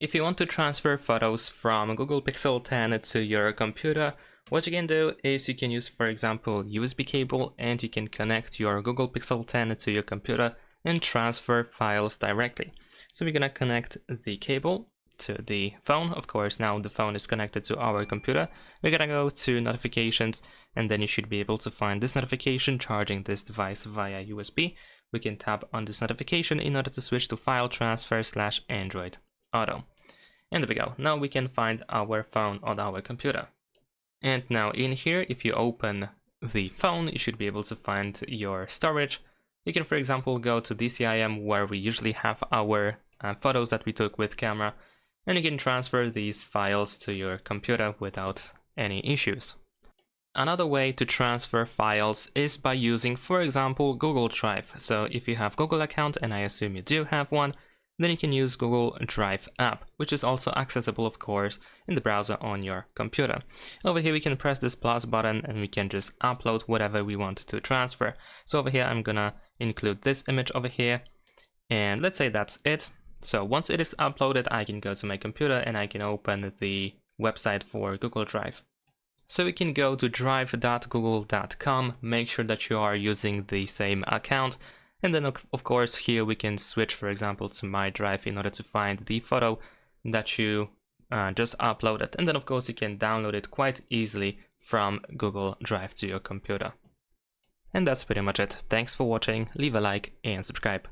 If you want to transfer photos from Google Pixel 10 to your computer, what you can do is you can use, for example, USB cable, and you can connect your Google Pixel 10 to your computer and transfer files directly. So we're gonna connect the cable to the phone. Of course, now the phone is connected to our computer. We're gonna go to notifications, and then you should be able to find this notification charging this device via USB. We can tap on this notification in order to switch to file transfer / Android Auto. And there we go. Now we can find our phone on our computer. And now in here, if you open the phone, you should be able to find your storage. You can, for example, go to DCIM, where we usually have our photos that we took with camera, and you can transfer these files to your computer without any issues. Another way to transfer files is by using, for example, Google Drive. So if you have Google account, and I assume you do have one, then you can use Google Drive app, which is also accessible, of course, in the browser on your computer. Over here, we can press this plus button and we can just upload whatever we want to transfer. So over here, I'm gonna include this image over here, and let's say that's it. So once it is uploaded, I can go to my computer and I can open the website for Google Drive. So we can go to drive.google.com, make sure that you are using the same account. And then of course here we can switch, for example, to My Drive in order to find the photo that you just uploaded. And then of course you can download it quite easily from Google Drive to your computer. And that's pretty much it. Thanks for watching, leave a like and subscribe.